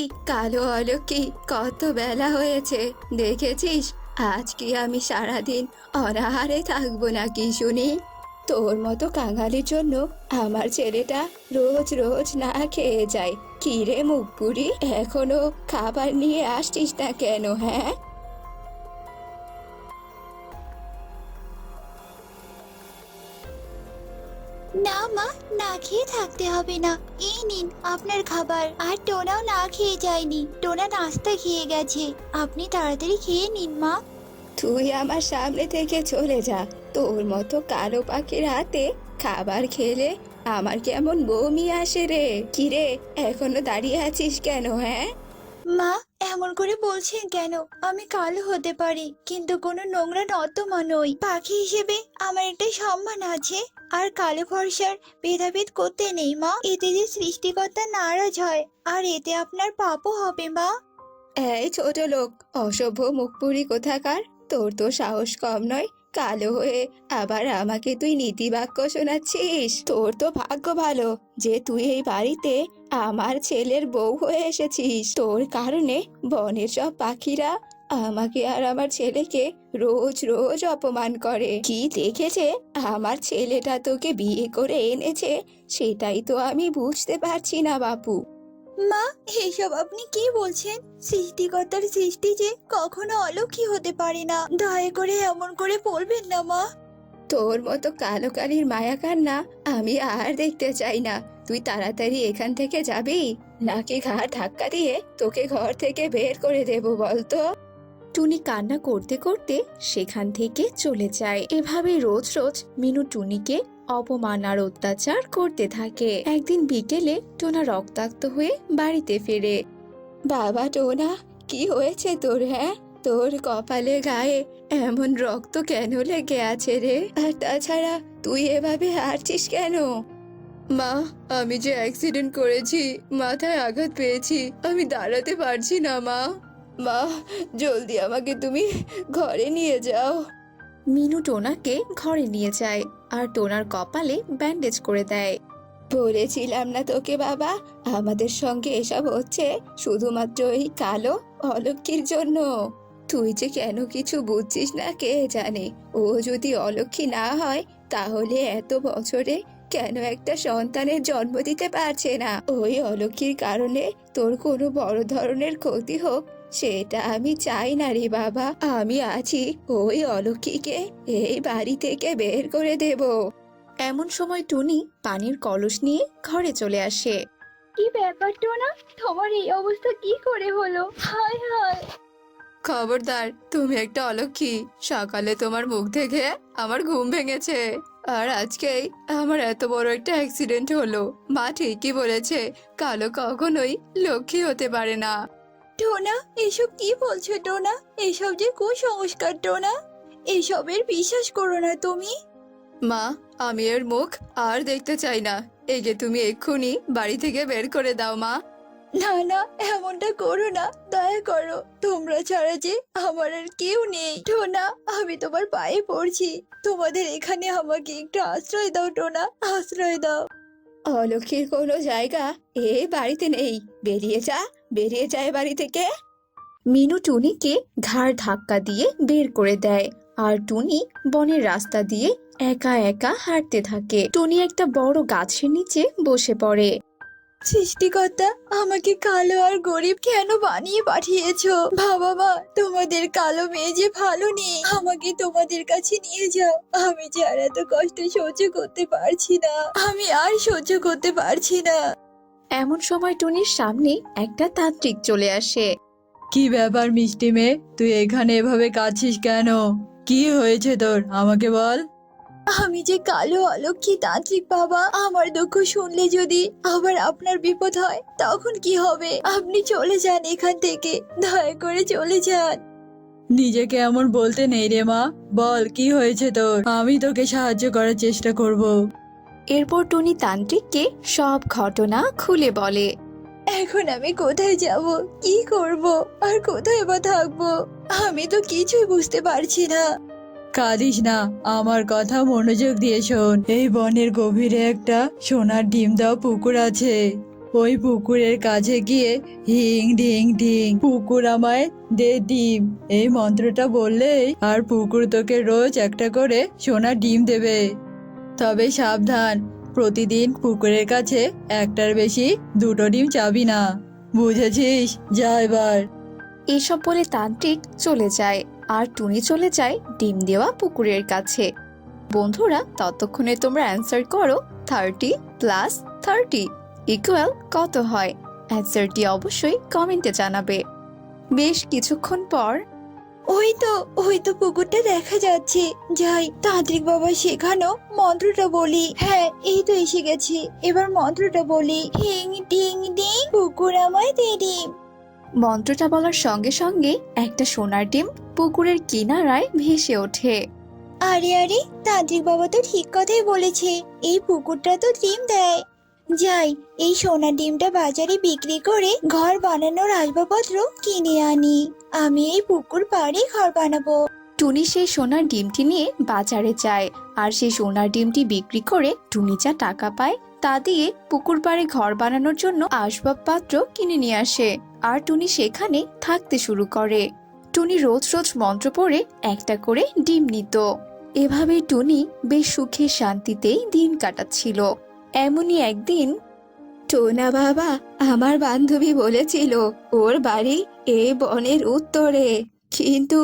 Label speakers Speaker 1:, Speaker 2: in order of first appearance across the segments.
Speaker 1: এই কালো অলক্ষী, কত বেলা হয়েছে দেখেছিস? আজ কি আমি সারাদিন অনাহারে থাকবো নাকি শুনি? তোর মতো কাঙালির জন্য আমার ছেলেটা রোজ রোজ না খেয়ে যায়। কি রে মুখ পুরি, এখনো খাবার নিয়ে আসছিস না কেন? হ্যাঁ,
Speaker 2: না মা, না খেয়ে থাকতে হবে না। এই নিন আপনার খাবার। আর টোনাও না খেয়ে যায়নি, টোনা নাস্তা খেয়ে গেছে। আপনি তাড়াতাড়ি খেয়ে নিন মা।
Speaker 1: তুই আমার সামনে থেকে চলে যা। তোর মতো কালো পাখির হাতে খাবার খেলে আমার কেমন বমি আসে রে। কি রে, এখনো দাঁড়িয়ে আছিস কেন? হ্যাঁ,
Speaker 2: মা, এমন করে বলছেন কেন? আমি কালো হতে পারি, কিন্তু কোনো নোংরা নর্দমা নই। পাখি হিসেবে আমার একটা সম্মান আছে। আর কালো ফর্সার ভেদাভেদ করতে নেই মা। এতে যে সৃষ্টিকর্তা নারাজ হয়, আর এতে আপনার পাপও হবে মা।
Speaker 1: এই ছোট লোক, অসভ্য মুখপুরি কোথাকার! তোর তো সাহস কম নয়। কালো হয়ে আবার আমাকে তুই নীতি বাক্য শোনাচ্ছিস? তোর তো ভাগ্য ভালো যে তুই এই বাড়িতে আমার ছেলের বউ হয়ে এসেছিস। তোর কারণে বনের সব পাখিরা আমাকে আর আমার ছেলেকে রোজ রোজ অপমান করে। কি দেখেছে আমার ছেলেটা তোকে বিয়ে করে এনেছে, সেটাই তো আমি বুঝতে পারছি না বাপু।
Speaker 2: মা, এসব আপনি কি বলছেন? সৃষ্টিকর্তার সৃষ্টি যে কখনো অলক্ষী হতে পারে না। দয়া করে এমন করে বলবেন না মা।
Speaker 1: তোর মতো কালো কালির মায়া কান্না আমি আর দেখতে চাই না। তুই তাড়াতাড়ি এখান থেকে যাবি, নাকি ঘাড় ধাক্কা দিয়ে তোকে ঘর থেকে বের করে দেব বলতো? টুনি কান্না করতে করতে সেখান থেকে চলে যায়। এভাবে রোজ রোজ মিনু টুনিকে অপমান আর অত্যাচার করতে থাকে। একদিন বিকেলে টোনা রক্তাক্ত হয়ে বাড়িতে ফেরে। বাবা টোনা, কি হয়েছে তোর? হ্যাঁ, তোর কপালে গায়ে এমন রক্ত কেন লেগে আছে রে? আর তাছাড়া তুই এভাবে হারছিস কেন? মা, আমি যে অ্যাক্সিডেন্ট করেছি, মাথায় আঘাত পেয়েছি, আমি দাঁড়াতে পারছি না মা। মা, জলদি আমাকে তুমি ঘরে নিয়ে যাও। মিনু টোনাকে ঘরে নিয়ে যায় আর টোনার কপালে ব্যান্ডেজ করে দেয়। বলেছিলাম না তোকে বাবা, আমাদের সঙ্গে এসব হচ্ছে শুধুমাত্র এই কালো অলক্ষীর জন্য। তুই যে কেন কিছু বুঝছিস না কে জানে। ও যদি অলক্ষী না হয় তাহলে এত বছরে কেন একটা সন্তানের জন্ম দিতে পারছে না? ওই অলক্ষীর কারণে তোর কোনো বড় ধরনের ক্ষতি হোক, সেটা আমি চাই না রে বাবা। আমি আছি, ওই অলক্ষীকে এই বাড়ি থেকে বের করে দেব। এমন সময় টুনি পানির কলস নিয়ে ঘরে চলে আসে।
Speaker 2: কি ব্যাপার টোনা, তোমার এই অবস্থা কি করে হলো? হায় হায়।
Speaker 1: খবরদার, তুমি একটা অলক্ষী। সকালে তোমার মুখ দেখে আমার ঘুম ভেঙেছে, আর আজকেই আমার এত বড় একটা অ্যাক্সিডেন্ট হলো। মা ঠিকই বলেছে, কালো কখনোই লক্ষ্মী হতে পারে না।
Speaker 2: টোনা, এসব কি বলছো টোনা? এসব যে কুসংস্কার টোনা। এসবের বিশ্বাস করো না তুমি।
Speaker 1: মা, আমি এর মুখ আর দেখতে চাই না। একে তুমি এক্ষুনি বাড়ি থেকে বের করে দাও মা।
Speaker 2: না না, এমনটা করো না, দয়া করো। তোমরা ছাড়া যে আমার আর কেউ নেই। টোনা, আমি তোমার পায়ে পড়ছি, তোমাদের এখানে আমাকে একটু আশ্রয় দাও টোনা, আশ্রয় দাও।
Speaker 1: অলক্ষীর কোনো জায়গা এই বাড়িতে নেই। বেরিয়ে যা, বেরিয়ে যা এ বাড়ি থেকে। মিনু টুনিকে ঘাড় ধাক্কা দিয়ে বের করে দেয় আর টুনি বনের রাস্তা দিয়ে একা একা হাঁটতে থাকে। টুনি একটা বড় গাছের নিচে বসে পড়ে।
Speaker 2: সৃষ্টিকর্তা, আমাকে কালো আর গরিব কেন বানিয়ে পাঠিয়েছো? বাবা মা, তোমাদের কালো মেয়ে যে ভালো নেই, আমাকে তোমাদের কাছে নিয়ে যাও। আমি যে আর এত কষ্ট সহ্য করতে পারছি না, আমি আর সহ্য করতে পারছি না।
Speaker 1: এমন সময় টুনির সামনে একটা তান্ত্রিক চলে আসে।
Speaker 3: কি ব্যাপার মিষ্টি মেয়ে, তুই এখানে এভাবে কাঁদছিস কেন? কি হয়েছে তোর, আমাকে বল।
Speaker 2: আমি যে কালো অলক্ষী তান্ত্রিক বাবা, আমার দুঃখ শুনলে যদি আবার আপনার বিপদ হয় তখন কি হবে? আপনি চলে যান এখান থেকে, দয়া করে চলে যান।
Speaker 3: নিজেকে এমন বলতে নেই রে মা, বল কি হয়েছে তোর, আমি তোকে সাহায্য করার চেষ্টা করব।
Speaker 1: এরপর টুনি তান্ত্রিককে সব ঘটনা খুলে বলে।
Speaker 2: এখন আমি কোথায় যাব, কি করব, আর কোথায় বা থাকবো? আমি তো কিছুই বুঝতে পারছি না।
Speaker 3: কাঁদিস না, আমার কথা মনোযোগ দিয়ে শোন। এই বনের গভীরে একটা সোনার ডিম দেওয়া পুকুর আছে। ওই পুকুরের কাছে গিয়ে হিং ঢিং ঢিং পুকুর আমায় দে ডিম, এই মন্ত্রটা বললেই আর পুকুর তোকে রোজ একটা করে সোনার ডিম দেবে। তবে সাবধান, প্রতিদিন পুকুরের কাছে একটার বেশি দুটো ডিম চাবি না, বুঝেছিস? যা এবার।
Speaker 1: এসব বলে তান্ত্রিক চলে যায় আর টুনি চলে যায় ডিম দেওয়া পুকুরের কাছে। বন্ধুরা, ততক্ষণে তোমরা অ্যান্সার করো 30 + 30 = কত হয়। অ্যান্সারটি অবশ্যই কমেন্টে জানাবে। বেশ কিছুক্ষণ পর
Speaker 2: ওই তো পুকুরটা দেখা যাচ্ছে। যাই, তান্ত্রিক বাবা শেখানো মন্ত্রটা বলি। হ্যাঁ, এই তো এসে গেছি। এবার মন্ত্রটা বলি, হিং টিং ডিং পুকুর আমায় দে ডিম।
Speaker 1: মন্ত্রটা বলার সঙ্গে সঙ্গে একটা সোনার ডিম পুকুরের কিনারায় ভেসে ওঠে।
Speaker 2: আরে আরে, তান্ত্রিক বাবা তো ঠিক কথাই বলেছে, এই পুকুরটা তো ডিম দেয়। যাই, এই সোনার ডিমটা বাজারে বিক্রি করে ঘর বানানোর আসবাবপত্র কিনে আনি। আমি এই পুকুর পাড়ে ঘর বানাবো।
Speaker 1: টুনি সেই সোনার ডিমটি নিয়ে বাজারে যায় আর সেই সোনার ডিমটি বিক্রি করে টুনি যা টাকা পায় তা দিয়ে পুকুর পাড়ে ঘর বানানোর জন্য আসবাবপত্র কিনে নিয়ে আসে। আর টুনি সেখানে থাকতে শুরু করে। টুনি রোজ রোজ মন্ত্র পড়ে একটা করে ডিম নিত। এভাবেই টুনি বেশ সুখে শান্তিতেই দিন কাটাচ্ছিল। এমনই একদিন, টোনা বাবা, আমার বান্ধবী বলেছিল ওর বাড়ি এই বনের উত্তরে, কিন্তু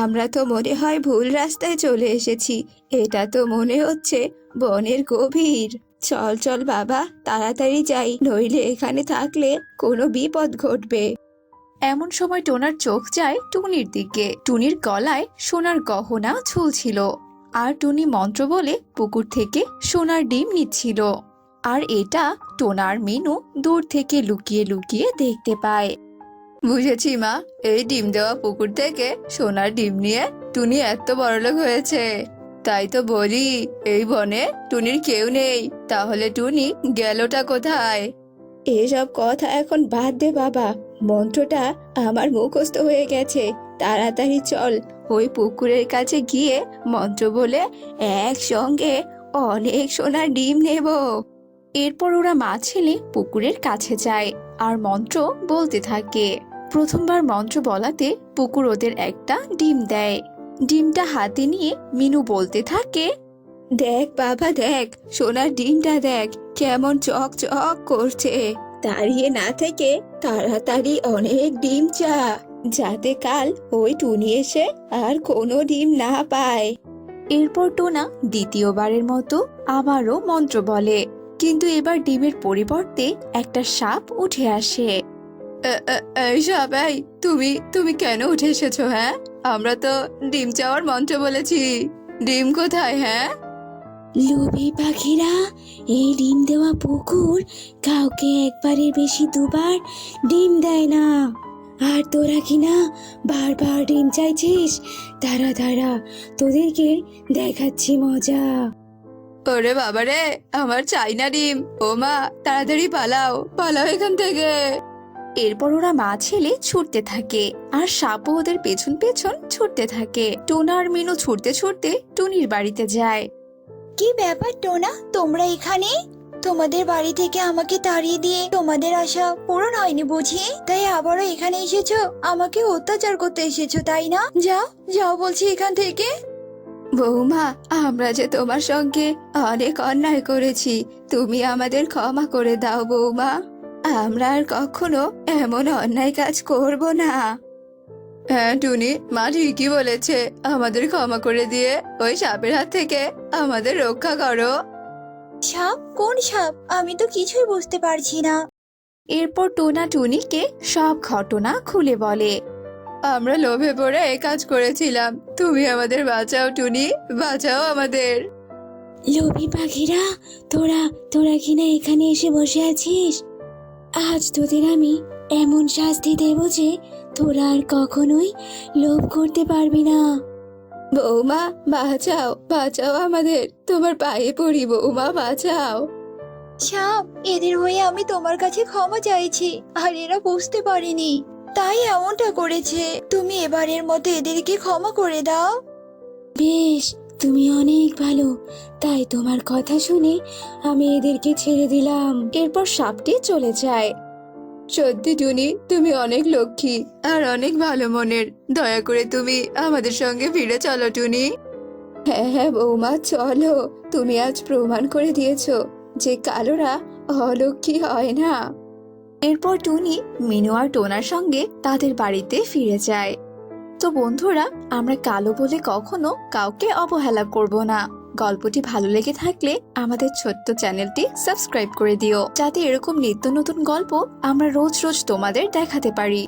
Speaker 1: আমরা তো মনে হয় ভুল রাস্তায় চলে এসেছি। এটা তো মনে হচ্ছে বনের গভীর। চল চল বাবা, তাড়াতাড়ি যাই, নইলে এখানে থাকলে কোনো বিপদ ঘটবে। এমন সময় টোনার চোখ যায় টুনির দিকে। টুনির গলায় সোনার গহনা ঝুলছিল আর টুনি মন্ত্র বলে পুকুর থেকে সোনার ডিম নিচ্ছিল। আর এটা টোনার মিনু দূর থেকে লুকিয়ে লুকিয়ে দেখতে পায়। বুঝেছি মা, এই ডিম দেওয়া পুকুর থেকে সোনার ডিম নিয়ে টুনি এত বড়লোক হয়েছে। তাই তো বলি, এই বনে টুনির কেউ নেই, তাহলে টুনি গেলটা কোথায়? এসব কথা এখন বাদ দে বাবা, মন্ত্রটা আমার মুখস্থ হয়ে গেছে। তাড়াতাড়ি চল, ওই পুকুরের কাছে গিয়ে মন্ত্র বলে একসঙ্গে অনেক সোনার ডিম নেব। এরপর ওরা মা ছেলে পুকুরের কাছে যায় আর মন্ত্র বলতে থাকে। প্রথমবার মন্ত্র বলাতে পুকুর ওদের একটা ডিম দেয়। ডিমটা হাতে নিয়ে মিনু বলতে থাকে, দেখ বাবা দেখ, সোনার ডিমটা দেখ কেমন চক চক করছে। দাঁড়িয়ে না থেকে তাড়াতাড়ি অনেক ডিম চা, যাতে কাল ওই টুনি এসে আর কোনো ডিম না পায়। এরপর টোনা দ্বিতীয়বারের মতো আবারও মন্ত্র বলে, কিন্তু এবার ডিমের পরিবর্তে একটা সাপ উঠে আসে। এই সাপাই, তুমি তুমি কেন উঠে এসেছো? হ্যাঁ, আমরা তো ডিম চাওয়ার মন্ত্র বলেছি, ডিম কোথায়? হ্যাঁ,
Speaker 2: লোভী পাখিরা, এই ডিম দেওয়া পুকুর কাউকে একবারের বেশি দুবার ডিম দেয় না। আর তোরা কিনা বারবার ডিম চাইছিস, দাঁড়া দাঁড়া, তোদেরকে দেখাচ্ছি মজা।
Speaker 1: ওরে বাবারে, আমার চাই না ডিম। ও মা, তাড়াতাড়ি পালাও, পালাও এখান থেকে। এরপর ওরা মা ছেলে ছুটতে থাকে আর সাপও ওদের পেছন পেছন ছুটতে থাকে। টোনা আর মিনু ছুটতে ছুটতে টুনির বাড়িতে যায়।
Speaker 2: কি ব্যাপার টোনা, তোমরা এখানে? তোমাদের বাড়ি থেকে আমাকে তাড়িয়ে দিয়ে তোমাদের আশা পূরণ হয়নি বুঝি, তাই আবারও এখানে এসেছো, আমাকে অত্যাচার করতে এসেছো, তাই না? যাও যাও বলছি এখান থেকে।
Speaker 1: বৌমা, আমরা যে তোমার সঙ্গে অনেক অন্যায় করেছি, তুমি আমাদের ক্ষমা করে দাও বৌমা। আমরা আর কখনো এমন অন্যায় কাজ করব না। হ্যাঁ টুনি, মা ঠিকই বলেছে, আমাদের ক্ষমা করে দিয়ে ওই সাপের হাত থেকে আমাদের রক্ষা করো।
Speaker 2: সাপ? কোন সাপ? আমি তো কিছুই বুঝতে পারছি না।
Speaker 1: এরপর টোনা টুনিকে সব ঘটনা খুলে বলে। আমরা লোভে পড়ে এই কাজ করেছিলাম, তুমি আমাদের বাঁচাও টুনি, বাঁচাও আমাদের।
Speaker 2: লোভী পাখিরা, তোরা তোরা কিনা এখানে এসে বসে আছিস? আজ তোদের আমি এমন শাস্তি দেব যে তোরা আর কখনোই লোভ করতে পারবি না।
Speaker 1: বৌমা, বাঁচাও, বাঁচাও আমাদের, তোমার পায়ে পড়ি বৌমা, বাঁচাও।
Speaker 2: সাপ, এদের হয়ে আমি তোমার কাছে ক্ষমা চাইছি, আর এরা বুঝতে পারেনি তাই এমনটা করেছে। তুমি এবারের মতো এদেরকে ক্ষমা করে দাও। বেশ,
Speaker 1: তুমি অনেক ভালো, তাই তোমার কথা শুনে আমি এদেরকে ছেড়ে দিলাম। এরপর সাপটি চলে যায়। সত্যি টুনি, তুমি অনেক লক্ষ্মী আর অনেক ভালো মনের। দয়া করে তুমি আমাদের সঙ্গে ফিরে চলো টুনি। হ্যাঁ হ্যাঁ বৌমা, চলো। তুমি আজ প্রমাণ করে দিয়েছো যে কালোরা অলক্ষ্মী হয় না। এরপর টুনি মিনু আর টোনার সঙ্গে তাদের বাড়িতে ফিরে যায়। তো বন্ধুরা, আমরা কালো বলে কখনো কাউকে অবহেলা করব না। গল্পটি ভালো লেগে থাকলে আমাদের ছোট্ট চ্যানেলটি সাবস্ক্রাইব করে দিও, যাতে এরকম নিত্য নতুন গল্প আমরা রোজ রোজ তোমাদের দেখাতে পারি।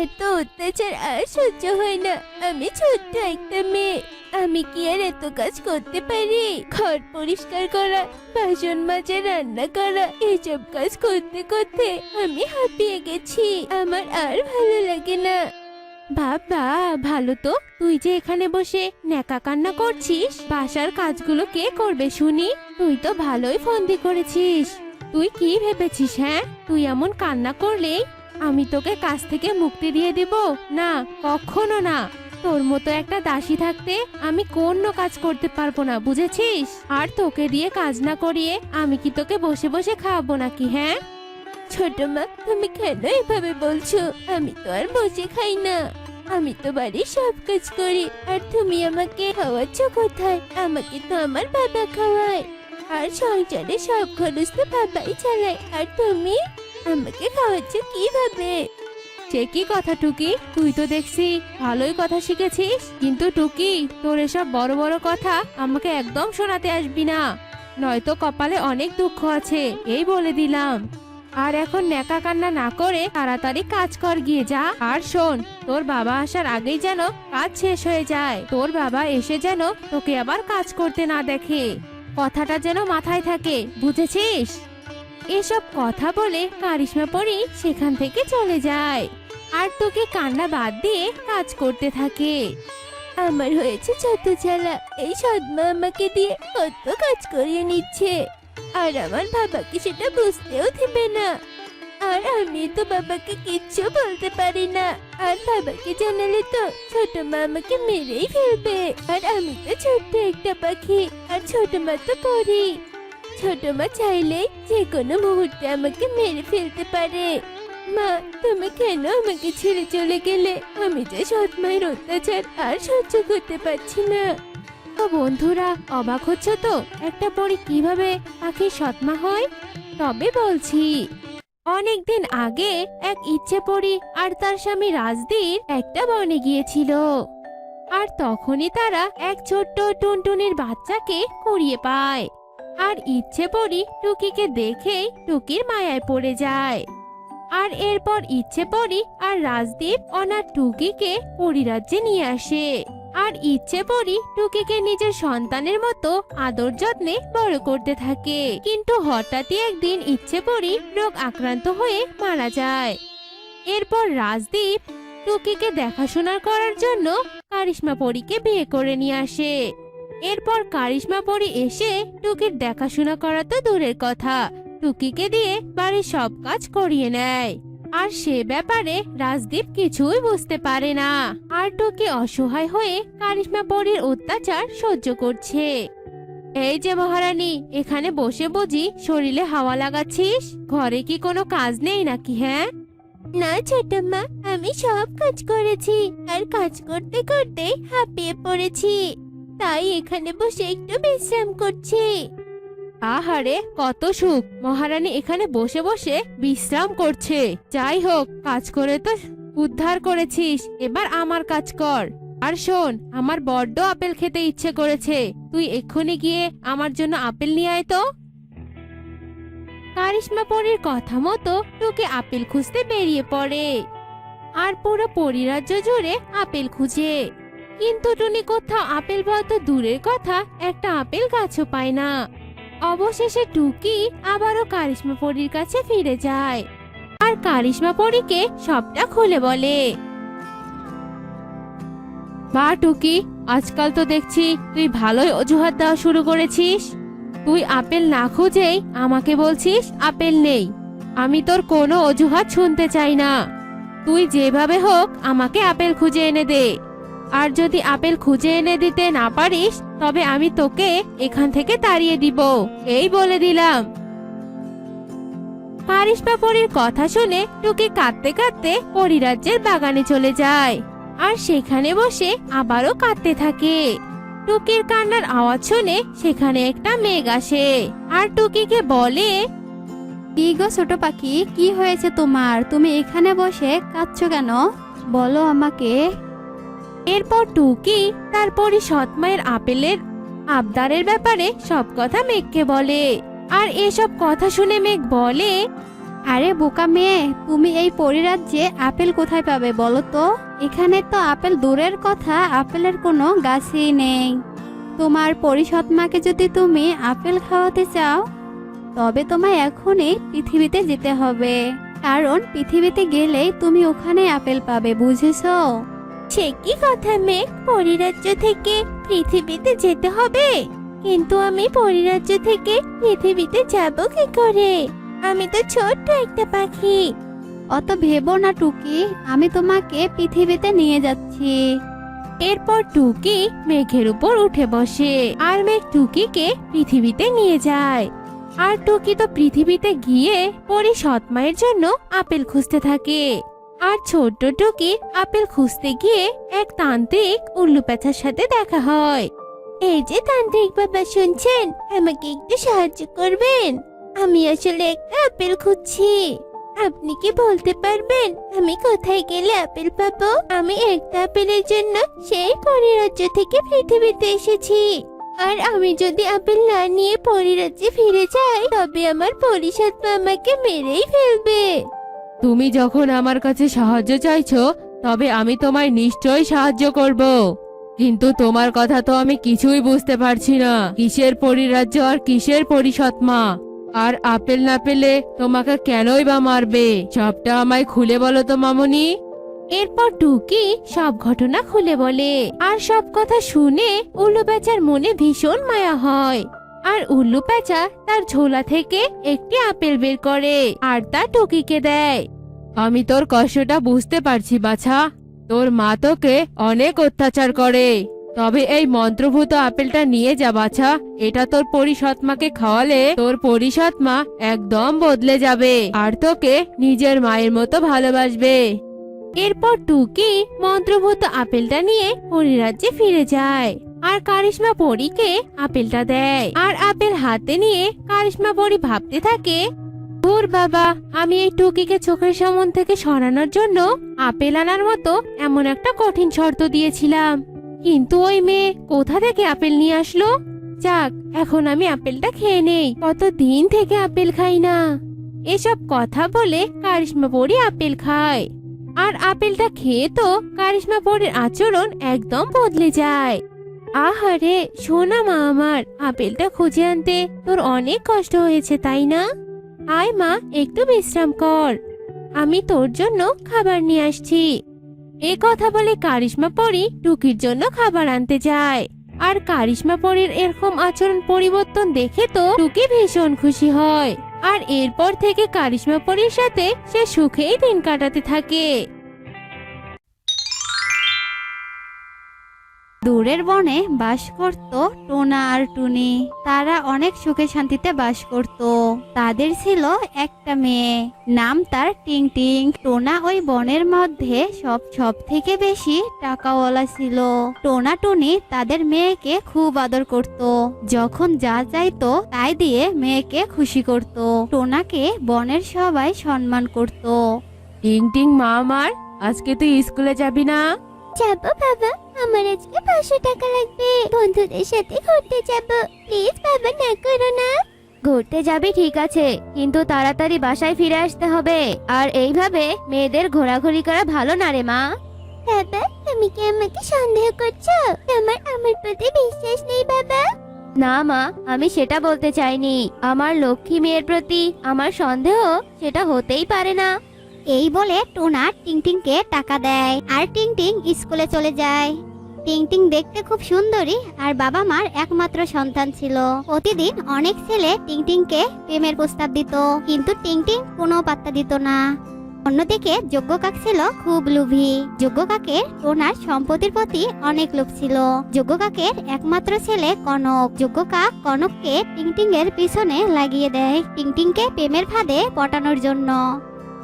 Speaker 4: এত অত্যাচার আর সহ্য হয় না। আমি ছোট্ট একটা মেয়ে, আমি কি আর এত কাজ করতে পারি? ঘর পরিষ্কার করা, বাসন মাজা, রান্না করা, এসব কাজ করতে করতে আমি হাঁপিয়ে গেছি। আমার আর ভালো লাগে না। বাবা, ভালো তো। তুই যে এখানে বসে ন্যাকা কান্না করছিস, বাসার কাজগুলো কে করবে শুনি? তুই তো ভালোই ফন্দি করেছিস। তুই কি ভেবেছিস? হ্যাঁ, তুই এমন কান্না করলে আমি তোকে কাজ থেকে মুক্তি দিয়ে দেব? না, কখনো না। তোর মতো একটা দাসী থাকতে আমি কোনো কাজ করতে পারবো না, বুঝেছিস? আর তোকে দিয়ে কাজ না করিয়ে আমি কি তোকে বসে বসে খাওয়াবো নাকি? হ্যাঁ ছোট মা, তুমি কেন এভাবে বলছো? আমি তো আর বসে খাই না, আমি তো বাড়ির সব কাজ করি। আর তুমি আমাকে খাওয়াচ্ছ কোথায়? আমাকে তো আমার বাবা খাওয়ায়, আর সংসারে সব খরচ তো বাবাই চালায়। আর তুমি আমাকে খাওয়াচ্ছ কিভাবে? সে কি কথা টুকি, তুই তো দেখছি ভালোই কথা শিখেছিস। কিন্তু টুকি, তোর এসব বড় বড় কথা আমাকে একদম শোনাতে আসবি না, নয়তো কপালে অনেক দুঃখ আছে, এই বলে দিলাম। আর এখন ন্যাকা কান্না না করে তাড়াতাড়ি কাজ কর, গিয়ে যা। আর শোন, তোর বাবা আসার আগেই যেন কাজ শেষ হয়ে যায়। তোর বাবা এসে যেন তোকে আবার কাজ করতে না দেখে, কথাটা যেন মাথায় থাকে, বুঝেছিস? এসব কথা বলে কারিশমা পরি সেখান থেকে চলে যায়। আর তোকে কান্না বাদ দিয়ে কাজ করতে থাকে। আমার হয়েছে ছোট ছেলা, এই সৎমা আমাকে দিয়ে কত কাজ করিয়ে নিচ্ছে, আর আমার বাবাকে সেটা বুঝতেও দিবে না। আর আমি তো বাবাকে কিচ্ছু বলতে পারি না, আর বাবাকে জানালে তো ছোট মা আমাকে মেরেই ফেলবে। আর আমি তো ছোট্ট একটা পাখি, আর ছোট মা তো পরি। ছোট মা চাইলেই যে কোনো মুহূর্তে আমাকে মেরে ফেলতে পারে। মা, তুমি কেন আমাকে ছেড়ে চলে গেলে? আমি যে সৎ মায়ের অত্যাচার আর সহ্য করতে পারছি না। তো বন্ধুরা, অবাক হচ্ছে তো একটা পরী কিভাবে পাখির সৎমা হয়? তবে বলছি, অনেকদিন আগে এক ইচ্ছে পরী আর তার স্বামী রাজদীর একটা বনে গিয়েছিল। আর তখনই তারা এক ছোট্ট টুনটুনির বাচ্চাকে কুড়িয়ে পায়। আর ইচ্ছে পরী টুকিকে দেখেই টুকির মায়ায় পড়ে যায়। আর এরপর ইচ্ছে পরী আর রাজদীপ অনার টুকিকে পরিরাজ্যে নিয়ে আসে। আর ইচ্ছে পরী টুকিকে নিজের সন্তানের মতো আদর যত্নে বড় করতে থাকে। কিন্তু হঠাৎই একদিন ইচ্ছে পরী রোগ আক্রান্ত হয়ে মারা যায়। এরপর রাজদীপ টুকিকে দেখাশোনা করার জন্য কারিশমা পরীকে বিয়ে করে নিয়ে আসে। এরপর কারিশমা পরী এসে টুকির দেখাশোনা করা তো দূরের কথা, টুকিকে দিয়ে বাড়ির সব কাজ করিয়ে নেয়। আর সে ব্যাপারে রাজদীপ কিছুই বুঝতে পারে না। আর টুকি অসহায় হয়ে কারিশমা পরীর অত্যাচার সহ্য করছে। এই যে মহারানী, এখানে বসে বুঝি শরীরে হাওয়া লাগাচ্ছিস? ঘরে কি কোনো কাজ নেই নাকি? হ্যাঁ না ছোট মা, আমি সব কাজ করেছি, আর কাজ করতে করতে হাঁপিয়ে পড়েছি, তাই এখানে বসে একটু বিশ্রাম করছি। আহারে, কত সুখ! মহারানী এখানে বসে বসে বিশ্রাম করছে। যাই হোক, কাজ করে তো উদ্ধার করেছিস, এবার আমার কাজ কর। আর শোন, আমার বড্ড আপেল খেতে ইচ্ছে করেছে, তুই এক্ষুনি গিয়ে আমার জন্য আপেল নিয়ে আয় তো। কারিশমা পরীর কথা মতো টুকি আপেল খুঁজতে বেরিয়ে পড়ে। আর পুরো পরিরাজ্য জুড়ে আপেল খুঁজে, কিন্তু টুনি কোথাও আপেল পাওয়া তো দূরের কথা, একটা আপেল গাছও পায় না। অবশেষে টুকি আবারও কারিশমা পরীর কাছে ফিরে যায় আর কারিশমা পরীকে সবটা খুলে বলে। বা টুকি, আজকাল তো দেখছি তুই ভালোই অজুহাত দেওয়া শুরু করেছিস। তুই আপেল না খুঁজেই আমাকে বলছিস আপেল নেই, আমি তোর কোনো অজুহাত শুনতে চাই না। তুই যেভাবে হোক আমাকে আপেল খুঁজে এনে দে। আর যদি আপেল খুঁজে এনে দিতে না পারিস তবে আমি তোকে এখান থেকে তাড়িয়ে দিব, এই বলে দিলাম। কারিশমা পরীর কথা শুনে টুকি কাঁদতে কাঁদতে পরিরাজ্যের বাগানে চলে যায় আর সেখানে বসে আবারও কাঁদতে থাকে। টুকির কান্নার আওয়াজ শুনে সেখানে একটা মেঘ আসে আর টুকিকে বলে,
Speaker 5: কি গো ছোট পাখি, কি হয়েছে তোমার? তুমি এখানে বসে কাঁদছো কেন? বলো আমাকে।
Speaker 4: এরপর টুকি তার পরি সৎমায়ের আপেলের আবদারের ব্যাপারে সব কথা মেঘকে বলে। আর এসব কথা শুনে মেঘ বলে,
Speaker 5: আরে বোকা মেয়ে, তুমি এই পরিরাজ্যে আপেল কোথায় পাবে বলো তো? এখানে তো আপেল দূরের কথা, আপেলের কোনো গাছই নেই। তোমার পরিসৎমাকে যদি তুমি আপেল খাওয়াতে চাও তবে তোমায় এখনই পৃথিবীতে যেতে হবে, কারণ পৃথিবীতে গেলেই তুমি ওখানে আপেল পাবে, বুঝেছো?
Speaker 4: সে কি কথা মেঘ, পরিরাজ্য থেকে পৃথিবীতে যেতে হবে? কিন্তু আমি পরিরাজ্য থেকে পৃথিবীতে যাব কি করে? আমি তো ছোট্ট একটা পাখি।
Speaker 5: অত ভেবো না টুকি, আমি তোমাকে পৃথিবীতে নিয়ে যাচ্ছি।
Speaker 4: এরপর টুকি মেঘের উপর উঠে বসে আর মেঘ টুকিকে পৃথিবীতে নিয়ে যায়। আর টুকি তো পৃথিবীতে গিয়ে পরি সৎমায়ের জন্য আপেল খুঁজতে থাকে। আর ছোট্ট টুকি আপেল খুঁজতে গিয়ে এক তান্ত্রিক উল্লু প্যাঁচার সাথে দেখা হয়। এই যে তান্ত্রিক বাবা, শুনছেন? আমাকে একটু সাহায্য করবেন? আমি আসলে একটা আপেল খুঁজছি। আপনি কি বলতে পারবেন আমি কোথায় গেলে আপেল পাবো? আমি একটা আপেলের জন্য সেই পরিরাজ্য থেকে পৃথিবীতে এসেছি। আর আমি যদি আপেল না নিয়ে পরিরাজ্যে ফিরে যাই তবে আমার পরিষদমা আমাকে মেরেই ফেলবে। তুমি যখন আমার কাছে সাহায্য চাইছো তবে আমি তোমায় নিশ্চয়ই সাহায্য করব, কিন্তু তোমার কথা তো আমি কিছুই বুঝতে পারছি না। কিসের পরিরাজ্য আর কিসের পরিষদমা? আর আপেল না পেলে তোমাকে কেনই বা মারবে? সবটা আমায় খুলে বলো তো মামুনি। এরপর টুকি সব ঘটনা খুলে বলে আর সব কথা শুনে উল্লু প্যাঁচার মনে ভীষণ মায়া হয়। আর উল্লু প্যাঁচা তার ঝোলা থেকে একটি আপেল বের করে আর তা টুকিকে দেয়। আমি তোর কষ্টটা বুঝতে পারছি বাছা, তোর মা তোকে অনেক অত্যাচার করে, তবে এই মন্ত্রভূত আপেলটা নিয়ে যা বাছা। এটা তোর পরিসৎমাকে খাওয়ালে তোর পরিসৎমা একদম বদলে যাবে আর তোকে নিজের মায়ের মতো ভালোবাসবে। এরপর টুকি মন্ত্রভূত আপেলটা নিয়ে পরিরাজ্যে ফিরে যায় আর কারিশমা পরীকে আপেলটা দেয়। আর আপেল হাতে নিয়ে কারিশমা পরী ভাবতে থাকে, ওর বাবা, আমি এই টুকিকে চোখের সামনে থেকে সরানোর জন্য আপেল আনার মতো এমন একটা কঠিন শর্ত দিয়েছিলাম, কিন্তু ওই মেয়ে কোথা থেকে আপেল নিয়ে আসলো? যাক, এখন আমি আপেলটা খেয়ে নেই, কতদিন থেকে আপেল খাই না। এসব কথা বলে কারিশমা পরী আপেল খায় আর আপেলটা খেয়ে তো কারিশমা পরীর আচরণ একদম বদলে যায়। আহারে সোনা মা আমার, আপেলটা খুঁজে আনতে তোর অনেক কষ্ট হয়েছে তাই না? আয় মা, একটু বিশ্রাম কর, আমি তোর জন্য খাবার নিয়ে আসছি। এ কথা বলে কারিশমা পরী টুকির জন্য খাবার আনতে যায় আর কারিশমা পরীর এরকম আচরণ পরিবর্তন দেখে তো টুকি ভীষণ খুশি হয়। আর এরপর থেকে কারিশমা পরীর সাথে সে সুখেই দিন কাটাতে থাকে।
Speaker 5: দূরের বনে বাস করত টোনা আর টুনি। তারা অনেক সুখে শান্তিতে বাস করত। তাদের ছিল একটা মেয়ে, নাম তার টিং টিং। টোনা ওই বনের মধ্যে সব থেকে বেশি টাকাওয়ালা ছিল। টোনা টুনি তাদের মেয়েকে খুব আদর করত। যখন যা চাইতো তাই দিয়ে মেয়েকে খুশি করত। টোনাকে বনের সবাই সম্মান করত।
Speaker 4: টিং টিং মা আমার, আজকে তুই স্কুলে যাবি না?
Speaker 2: যাবো বাবা, আমার আজকে 500 টাকা লাগবে, বন্ধুদের সাথে ঘুরতে যাব। প্লিজ বাবা, না করো না।
Speaker 4: ঘুরতে যাবি ঠিক আছে, কিন্তু তাড়াতাড়ি বাসায় ফিরে আসতে হবে। আর এইভাবে মেয়েদের ঘোরাঘুরি করা ভালো না রে মা।
Speaker 2: বাবা, তুমি কি আমাকে সন্দেহ করছো? তোমার আমার প্রতি বিশ্বাস নেই বাবা?
Speaker 4: না মা, আমি সেটা বলতে চাইনি। আমার লক্ষ্মী মেয়ের প্রতি আমার সন্দেহ সেটা হতেই পারে না।
Speaker 2: এই বলে টোনা টিংটিংকে টাকা দেয় আর টিংটিং স্কুলে চলে যায়।
Speaker 5: টিং টিং দেখতে খুব সুন্দরী আর বাবা মার একমাত্র সন্তান ছিল। প্রতিদিন অনেক ছেলে টিং টিংকে প্রেমের প্রস্তাব দিত, কিন্তু টিং টিং কোনো পাত্তা দিত না। অন্যদিকে যজ্ঞ কাক ছিল খুব লোভী। যজ্ঞ কাকের টোনার সম্পত্তির প্রতি অনেক লোভ ছিল। যজ্ঞ কাকের একমাত্র ছেলে কনক। যজ্ঞ কাক কনককে টিং টিং এর পিছনে লাগিয়ে দেয় টিং টিংকে প্রেমের ফাঁদে পটানোর জন্য।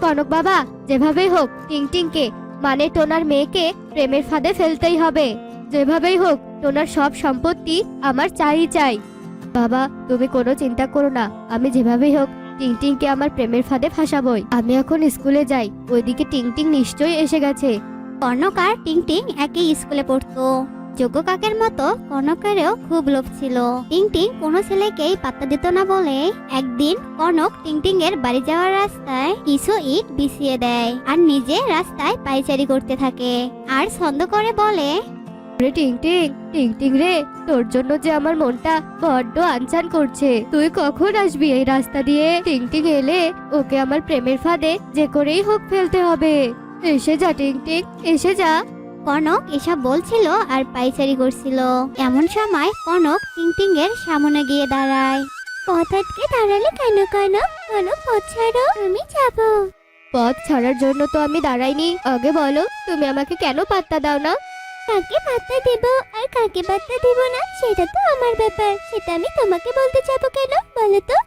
Speaker 4: কনক বাবা, যেভাবেই হোক টিং টিংকে মানে টোনার মেয়েকে প্রেমের ফাঁদে ফেলতেই হবে। যেভাবেই হোক টোনার সব সম্পত্তি আমার চাই। বাবা, তুমি কোনো চিন্তা করো না, আমি যেভাবেই হোক টিং টিংকে আমার প্রেমের ফাঁদে ফাঁসাবই। আমি এখন স্কুলে যাই, ওইদিকে টিং টিং নিশ্চয়ই এসে গেছে।
Speaker 5: কনক আর টিং টিং একই স্কুলে পড়তো। যজ্ঞ কাকের মতো কনকেরও খুব লোভ ছিল। টিং টিং কোনো ছেলেকেই পাত্তা দিত না বলে একদিন কনক টিং টিং এর বাড়ি যাওয়ার রাস্তায় কিছু ইট বিছিয়ে দেয় আর নিজে রাস্তায় পায়চারি করতে থাকে আর ছন্দ করে বলে,
Speaker 4: রে টিং টিং রে, তোর জন্য যে আমার মনটা বড্ড আনচান করছে। তুই কখন আসবি এই রাস্তা দিয়ে? টিং টিং এলে ওকে আমার প্রেমের ফাঁদে যে করেই হোক ফেলতে হবে। এসে যা টিং টিং, এসে যা।
Speaker 5: কনক এসব বলছিল আর পায়চারি করছিল। এমন সময় কনক টিং টিং এর সামনে গিয়ে দাঁড়ায়।
Speaker 4: পথ আটকে দাঁড়ালে কেন কনক? কনক পথ ছাড়ো, আমি যাব। পথ ছাড়ার জন্য তো আমি দাঁড়াইনি। আগে বলো, তুমি আমাকে কেন পাত্তা দাও না? কাকে পাত্তা দেব আর কাকে পাত্তা দেব না সেটা তো আমার ব্যাপার। সেটা আমি তোমাকে বলতে যাবো কেন বলো তো?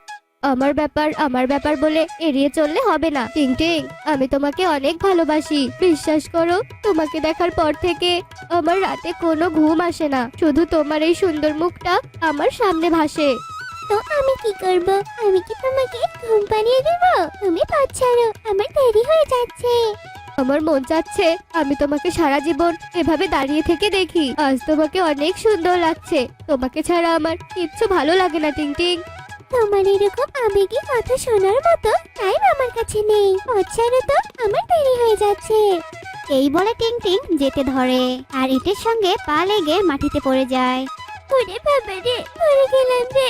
Speaker 4: আমার ব্যাপার বলে এড়িয়ে চললে হবে না টিং টিং। আমি তোমাকে অনেক ভালোবাসি, বিশ্বাস করো। তোমাকে দেখার পর থেকে আমার রাতে কোনো ঘুম আসে না, শুধু তোমার এই সুন্দর মুখটা আমার সামনে ভাসে। তো আমি কি করব? আমি কি তোমাকে ঘুম পাড়িয়ে দেব? তুমি পথ ছাড়ো, আমার দেরি হয়ে যাচ্ছে। আমার মন চাচ্ছে আমি তোমাকে সারা জীবন এভাবে দাঁড়িয়ে থেকে দেখি। আজ তোমাকে অনেক সুন্দর লাগছে। তোমাকে ছাড়া আমার কিচ্ছু ভালো লাগে না টিং টিং। তোমার এরকম আবেগী কথা শোনার মতো টাইম আমার কাছে নেই। পথ ছাড়ো তো, আমার দেরি হয়ে যাচ্ছে।
Speaker 5: এই বলে টিং টিং যেতে ধরে আর ইটের সঙ্গে পা লেগে মাটিতে পড়ে যায়।
Speaker 4: ওরে বাবা রে, পড়ে গেলাম রে।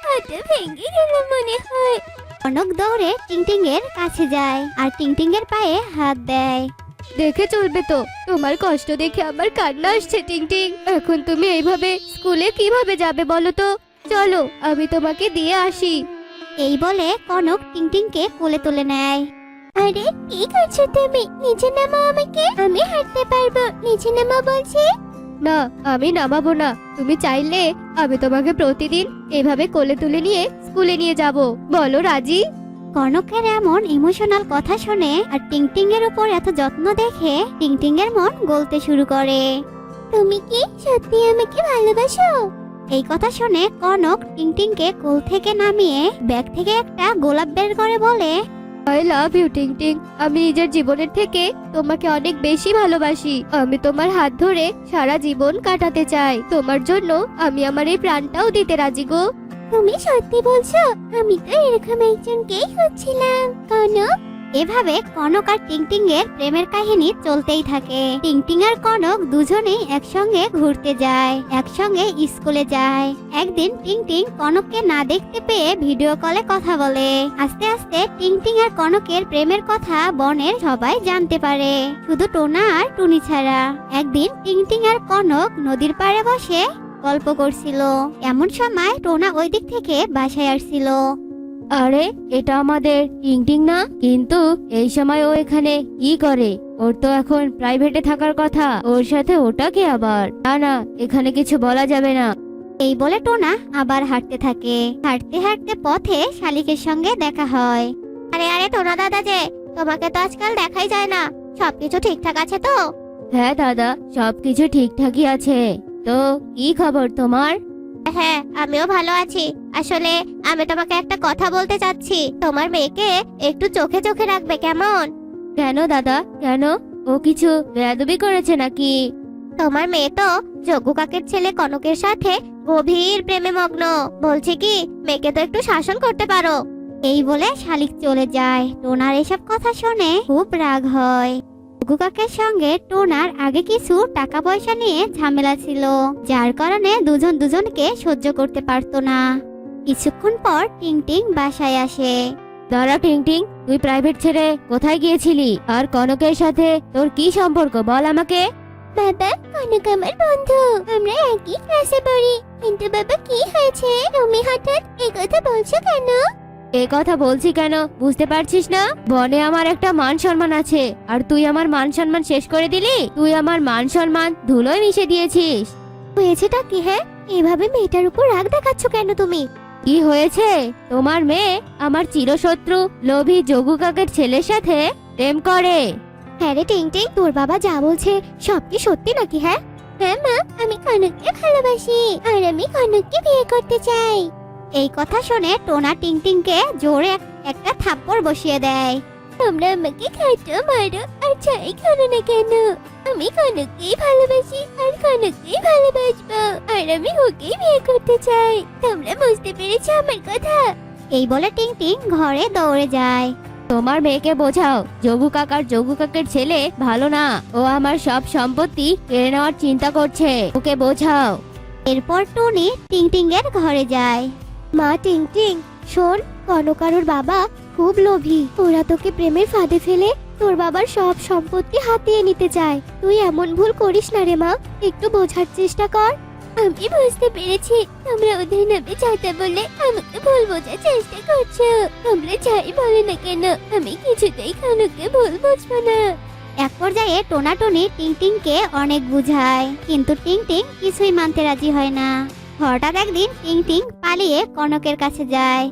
Speaker 4: হাতটা ভেঙে গেল মনে হয়।
Speaker 5: কনক দৌড়ে টিং টিং এর কাছে যায় আর টিং টিং এর পায়ে হাত দেয়।
Speaker 4: দেখে চলবে তো, তোমার কষ্ট দেখে আমার কান্না আসছে টিং টিং। এখন তুমি এইভাবে স্কুলে কিভাবে যাবে বলো তো? চলো আমি তোমাকে দিয়ে আসি।
Speaker 5: এই বলে কনক টিং টিংকে কোলে তুলে নেয়।
Speaker 4: আরে কি করছো তুমি? নিচে নামাও আমাকে, আমি হাঁটতে পারবো। নিচে নামাও বলছি। না, আমি নামাবো না। তুমি চাইলে আমি তোমাকে প্রতিদিন এভাবে কোলে তুলে নিয়ে স্কুলে নিয়ে যাব। বলো রাজি?
Speaker 5: কনকের এমন ইমোশনাল কথা শুনে আর টিং টিং এর উপর এত যত্ন দেখে টিং টিং এর মন গলতে শুরু করে।
Speaker 4: তুমি কি সত্যি আমাকে ভালোবাসো?
Speaker 5: এই কথা শুনে কনক টিং টিংকে কোল থেকে নামিয়ে ব্যাগ থেকে একটা গোলাপ বের করে বলে,
Speaker 4: আই লাভ ইউ টিং টিং। আমি নিজের জীবনের থেকে তোমাকে অনেক বেশি ভালোবাসি। আমি তোমার হাত ধরে সারা জীবন কাটাতে চাই। তোমার জন্য আমি আমার এই প্রাণটাও দিতে রাজি গো। তুমি সত্যি বলছো? আমি তো এরকম একজনকেই খুঁজছিলাম। কনক।
Speaker 5: এভাবে কনক আর টিং টিং এর প্রেমের কাহিনী চলতেই থাকে। টিং টিং আর কনক দুজনেই একসঙ্গে ঘুরতে যায়, একসঙ্গে স্কুলে যায়। একদিন টিং টিং কনককে না দেখতে পেয়ে ভিডিও কলে কথা বলে। আস্তে আস্তে টিং টিং আর কনকের প্রেমের কথা বনের সবাই জানতে পারে, শুধু টোনা আর টুনি ছাড়া। একদিন টিং টিং আর কনক নদীর পাড়ে বসে গল্প করছিল। এমন সময় টোনা ওই দিক থেকে বাসায় আসছিল।
Speaker 4: আরে এটা আমাদের টিং টিং না? কিন্তু এই সময় ও এখানে কি করে? ওর তো এখন প্রাইভেটে থাকার কথা, ওর সাথে ওটা কি আবার? না না, এখানে কিছু বলা যাবে না।
Speaker 5: এই বলে টোনা আবার হাঁটতে থাকে। হাঁটতে হাঁটতে পথে শালিকের সঙ্গে দেখা হয়।
Speaker 2: আরে আরে টোনা দাদা যে, তোমাকে তো আজকাল দেখাই যায় না। সবকিছু ঠিকঠাক আছে তো?
Speaker 4: হ্যাঁ দাদা, সবকিছু ঠিকঠাকই আছে। তো কি খবর তোমার?
Speaker 2: হ্যাঁ, আমিও ভালো আছি। আসলে আমি তোমাকে একটা কথা বলতে চাচ্ছি। তোমার মেয়েকে একটু চোখে চোখে রাখবে, কেমন?
Speaker 4: কেন দাদা, কেন? ও কিছু বেয়াদবি করেছে নাকি?
Speaker 2: তোমার মেয়ে তো যজ্ঞ কাকের ছেলে কনকের সাথে গভীর প্রেমে মগ্ন। বলছি কি, মেয়েকে তো একটু শাসন করতে পারো।
Speaker 5: এই বলে শালিক চলে যায়। টোনার এসব কথা শুনে খুব রাগ হয়। যজ্ঞ কাকের সঙ্গে টোনার আগে কিছু টাকা পয়সা নিয়ে ঝামেলা ছিল, যার কারণে দুজন দুজনকে সহ্য করতে পারতো না। কিছুক্ষণ পর টিং টিং বাসায় আসে।
Speaker 4: দাঁড়া টিং টিং, তুই প্রাইভেট ছেড়ে কোথায় গিয়েছিলি? আর কনকের সাথে তোর কি সম্পর্ক বল আমাকে। বাবা কনক আমার বন্ধু, আমরা একই ক্লাসে পড়ি। কিন্তু বাবা কি হয়েছে, তুমি হঠাৎ এই কথা বলছো কেন? এ কথা বলছি কেন বুঝতে পারছিস না? বনে আমার একটা মান সম্মান আছে, আর তুই আমার মান সম্মান শেষ করে দিলি। তুই আমার মান সম্মান ধুলোয় মিশে দিয়েছিস। হয়েছেটা কি? হ্যাঁ, এভাবে মেয়েটার উপর রাগ দেখাচ্ছ কেন তুমি? কি হয়েছে? তোমার মেয়ে আমার চিরশত্রু লোভী যোগু কাকের ছেলের সাথে প্রেম করে। হ্যাঁ রে টিং টিং, তোর বাবা যা বলছে সব কি সত্যি নাকি? হ্যাঁ হ্যাঁ মা, আমি কনককে ভালোবাসি আর আমি কনককে বিয়ে করতে চাই।
Speaker 5: এই কথা শুনে টোনা টিংটিংকে জোরে একটা থাপ্পড় বসিয়ে দেয়।
Speaker 4: তোমরা আমাকে খাটো মারো আর যাই করো না কেন, আমি কনককেই ভালোবাসি আর কনককেই ভালোবাসবো, আর আমি ওকেই বিয়ে করতে চাই। তোমরা বুঝতে পেরেছো আমার কথা?
Speaker 5: এই বলে টিংটিং ঘরে দৌড়ে যায়।
Speaker 4: তোমার মেয়েকে বোঝাও যোগু কাকের ছেলে ভালো না, ও আমার সব সম্পত্তি কেড়ে নেওয়ার চিন্তা করছে, ওকে বোঝাও।
Speaker 5: এরপর টুনি টিংটিং এর ঘরে যায়।
Speaker 4: মা টিং টিং শোন, কনকারুর বাবা খুব লোভী, ওরা তোকে প্রেমের ফাঁদে ফেলে তোর বাবার সব সম্পত্তি হাতিয়ে নিতে চায়। তুই এমন ভুল করিস না রে মা, একটু বোঝার চেষ্টা কর। আমি বুঝতে পেরেছি, তোমরা ওদের নামে যাইতে বলে আমাকে ভুল বোঝার চেষ্টা করছো। তোমরা যাই বলে না কেন, আমি কিছুতেই কনককে ভুল বুঝবো না।
Speaker 5: এক পর্যায়ে টোনা টুনি টিংটিংকে অনেক বুঝায়, কিন্তু টিংটিং কিছুই মানতে রাজি হয় না। হঠাৎ একদিন টিংটিং পালিয়ে কনকের কাছে যায়।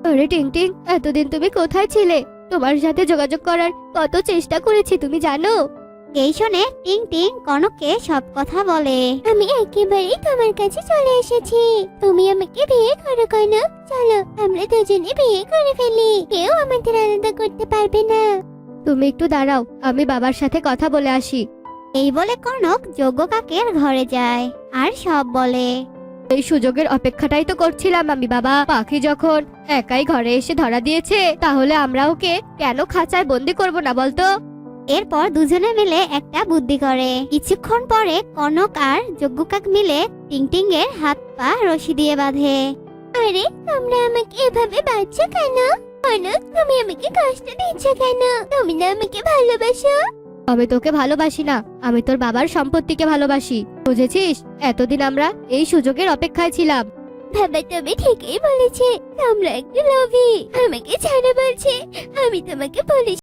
Speaker 4: আরে টিং টিং, এতদিন তুমি কোথায় ছিলে? তোমার সাথে যোগাযোগ করার কত চেষ্টা করেছি তুমি জানো?
Speaker 5: এই শুনে টিংটিং কনককে সব কথা বলে।
Speaker 4: আমি একেবারেই তোমার কাছে চলে এসেছি, তুমি আমাকে বিয়ে করো কনক। চলো আমরা দুজনে বিয়ে করে ফেলি, কেউ আমাদের আলাদা করতে পারবে না। তুমি একটু দাঁড়াও, আমি বাবার সাথে কথা বলে আসি।
Speaker 5: এই বলে কনক যজ্ঞ কাকের ঘরে যায় আর সব বলে।
Speaker 4: এই সুযোগের অপেক্ষাটাই তো করছিলাম আমি বাবা। পাখি যখন একাই ঘরে এসে ধরা দিয়েছে, তাহলে আমরা ওকে কেন খাঁচায় বন্দি করব না বলতো?
Speaker 5: এরপর দুজনে মিলে একটা বুদ্ধি করে। কিছুক্ষণ পরে কনক আর যজ্ঞ কাক মিলে টিংটিং এর হাত পা রশি দিয়ে বাঁধে।
Speaker 4: আরে তোমরা আমাকে এভাবে বাঁধছো কেন? কনক, তুমি আমাকে কষ্ট দিচ্ছ কেন? তুমি না আমাকে ভালোবাসো? আমি তোকে ভালোবাসি না, আমি তোর বাবার সম্পত্তিকে ভালোবাসি, বুঝেছিস? এতদিন আমরা এই সুযোগের অপেক্ষায় ছিলাম। বাবা তুমি ঠিকই বলেছে, তোমরা একটু লোভী। আমাকে ছাড়া বলছে, আমি তোমাকে বলি